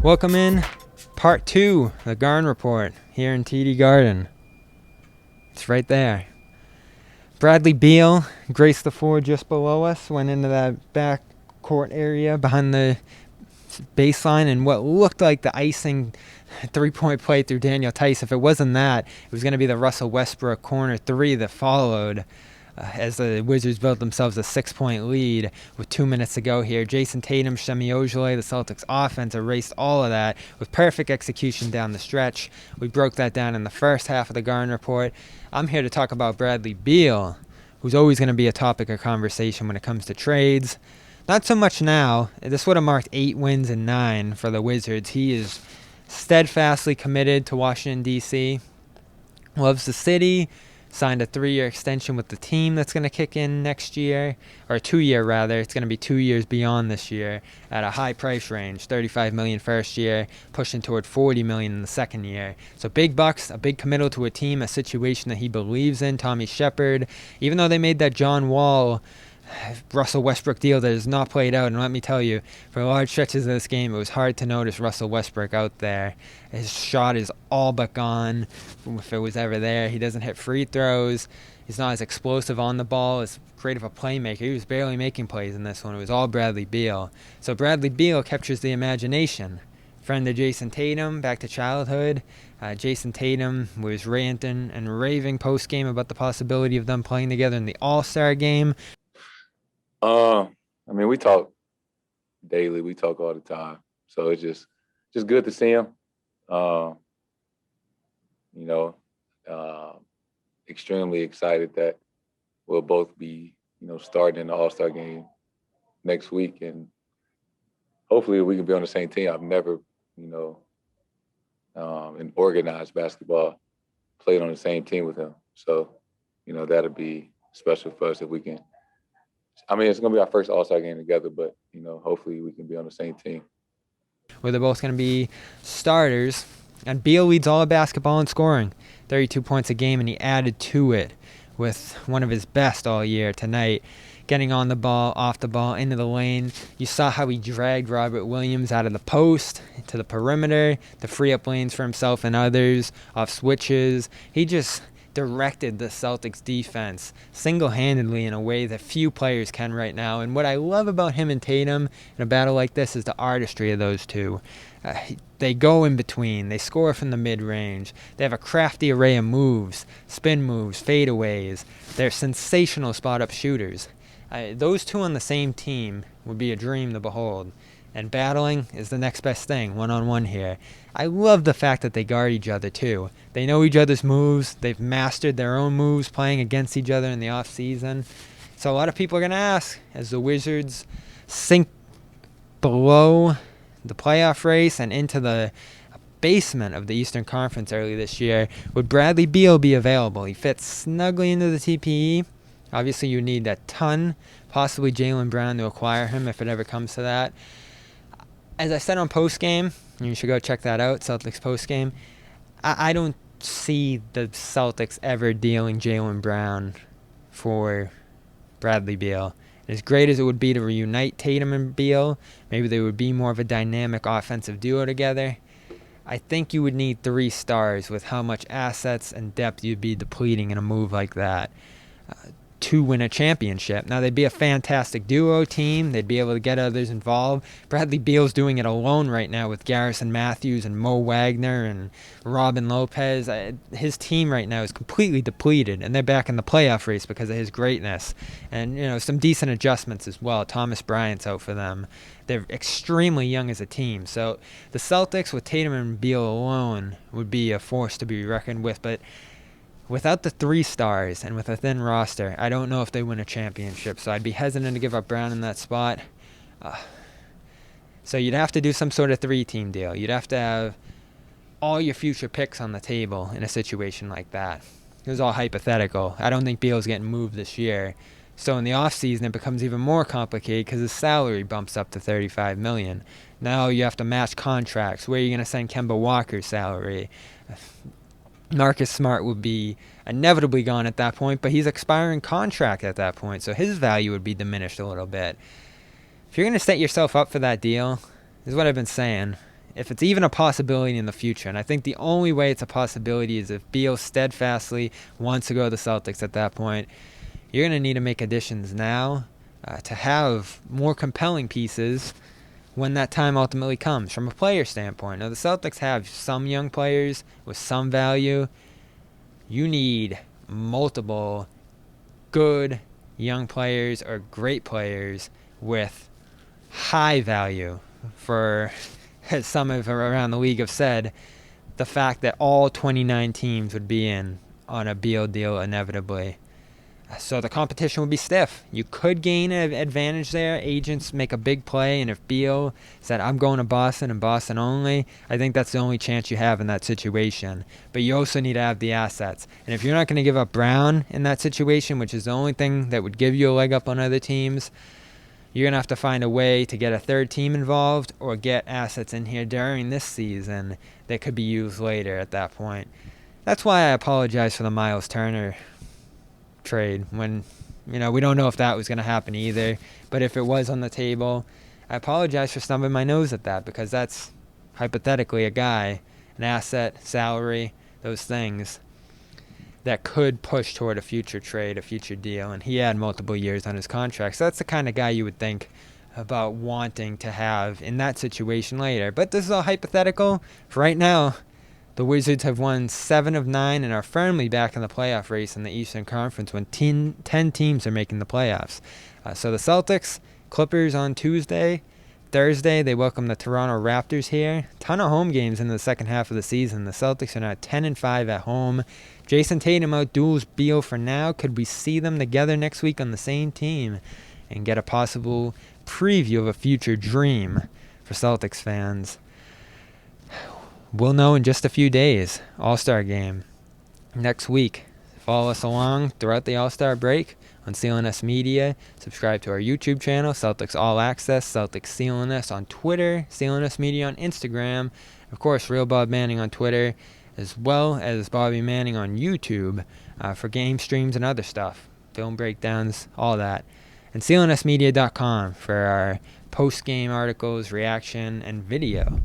Welcome in part 2, the Garden Report, here in TD Garden. It's right there. Bradley Beal graced the floor just below us, went into that back court area behind the baseline, and what looked like the icing three-point play through Daniel Tice. If it wasn't that, it was going to be the Russell Westbrook corner three that followed. As the Wizards built themselves a 6-point lead with 2 minutes to go here. Jayson Tatum, Semi Ojeleye, the Celtics offense erased all of that with perfect execution down the stretch. We broke that down in the first half of the Garden Report. I'm here to talk about Bradley Beal, who's always going to be a topic of conversation when it comes to trades. Not so much now. This would have marked 8 wins and 9 for the Wizards. He is steadfastly committed to Washington, D.C., loves the city, signed a 3-year extension with the team that's going to kick in next year, or 2-year rather. It's going to be 2 years beyond this year at a high price range, $35 million first year, pushing toward $40 million in the second year. So big bucks, a big committal to a team, a situation that he believes in. Tommy Shepard, even though they made that John Wall Russell Westbrook deal that has not played out, and let me tell you, for large stretches of this game, it was hard to notice Russell Westbrook out there. His shot is all but gone, if it was ever there. He doesn't hit free throws. He's not as explosive on the ball, as great of a playmaker. He was barely making plays in this one. It was all Bradley Beal. So Bradley Beal captures the imagination. Friend of Jayson Tatum, back to childhood. Jayson Tatum was ranting and raving post-game about the possibility of them playing together in the All-Star game. We talk daily. We talk all the time. So it's just good to see him. Extremely excited that we'll both be, starting in the All-Star game next week. And hopefully we can be on the same team. I've never, in organized basketball, played on the same team with him. So, that'll be special for us if we can. It's going to be our first All-Star game together, but, hopefully we can be on the same team. Where they're both going to be starters. And Beal leads all of basketball in scoring, 32 points a game, and he added to it with one of his best all year tonight, getting on the ball, off the ball, into the lane. You saw how he dragged Robert Williams out of the post to the perimeter to free up lanes for himself and others, off switches. He just directed the Celtics defense single-handedly in a way that few players can right now. And what I love about him and Tatum in a battle like this is the artistry of those two. They go in between. They score from the mid-range. They have a crafty array of moves, spin moves, fadeaways. They're sensational spot-up shooters. Those two on the same team would be a dream to behold. And battling is the next best thing, one-on-one here. I love the fact that they guard each other, too. They know each other's moves. They've mastered their own moves playing against each other in the offseason. So a lot of people are going to ask, as the Wizards sink below the playoff race and into the basement of the Eastern Conference early this year, would Bradley Beal be available? He fits snugly into the TPE. Obviously, you need a ton, possibly Jaylen Brown to acquire him if it ever comes to that. As I said on postgame, and you should go check that out, Celtics postgame, I don't see the Celtics ever dealing Jaylen Brown for Bradley Beal. As great as it would be to reunite Tatum and Beal, maybe they would be more of a dynamic offensive duo together. I think you would need 3 stars with how much assets and depth you'd be depleting in a move like that to win a championship. Now, they'd be a fantastic duo team. They'd be able to get others involved. Bradley Beal's doing it alone right now with Garrison Matthews and Mo Wagner and Robin Lopez. His team right now is completely depleted, and they're back in the playoff race because of his greatness. And, some decent adjustments as well. Thomas Bryant's out for them. They're extremely young as a team. So the Celtics with Tatum and Beal alone would be a force to be reckoned with. But without the 3 stars and with a thin roster, I don't know if they win a championship. So I'd be hesitant to give up Brown in that spot. So you'd have to do some sort of 3-team deal. You'd have to have all your future picks on the table in a situation like that. It was all hypothetical. I don't think Beal's getting moved this year. So in the offseason, it becomes even more complicated because his salary bumps up to $35 million. Now you have to match contracts. Where are you going to send Kemba Walker's salary? Marcus Smart would be inevitably gone at that point, but he's expiring contract at that point, so his value would be diminished a little bit. If you're going to set yourself up for that deal, this is what I've been saying, if it's even a possibility in the future. And I think the only way it's a possibility is if Beal steadfastly wants to go to the Celtics at that point. You're going to need to make additions now to have more compelling pieces when that time ultimately comes from a player standpoint. Now, the Celtics have some young players with some value. You need multiple good young players or great players with high value for, as some of around the league have said, the fact that all 29 teams would be in on a Beal deal inevitably. So the competition would be stiff. You could gain an advantage there. Agents make a big play, and if Beal said, I'm going to Boston and Boston only, I think that's the only chance you have in that situation. But you also need to have the assets. And if you're not going to give up Brown in that situation, which is the only thing that would give you a leg up on other teams, you're going to have to find a way to get a third team involved or get assets in here during this season that could be used later at that point. That's why I apologize for the Miles Turner trade when, we don't know if that was going to happen either. But if it was on the table, I apologize for stubbing my nose at that, because that's hypothetically a guy, an asset, salary, those things that could push toward a future trade, a future deal. And he had multiple years on his contract. So that's the kind of guy you would think about wanting to have in that situation later. But this is all hypothetical. For right now, the Wizards have won 7 of 9 and are firmly back in the playoff race in the Eastern Conference when 10 teams are making the playoffs. So the Celtics, Clippers on Tuesday. Thursday, they welcome the Toronto Raptors here. Ton of home games in the second half of the season. The Celtics are now 10-5 at home. Jayson Tatum outduels Beal for now. Could we see them together next week on the same team and get a possible preview of a future dream for Celtics fans? We'll know in just a few days. All-Star game next week. Follow us along throughout the All-Star break on CLNS Media. Subscribe to our YouTube channel, Celtics All Access, Celtics CLNS on Twitter, CLNS Media on Instagram. Of course, Real Bob Manning on Twitter, as well as Bobby Manning on YouTube for game streams and other stuff, film breakdowns, all that. And CLNSmedia.com for our post-game articles, reaction, and video.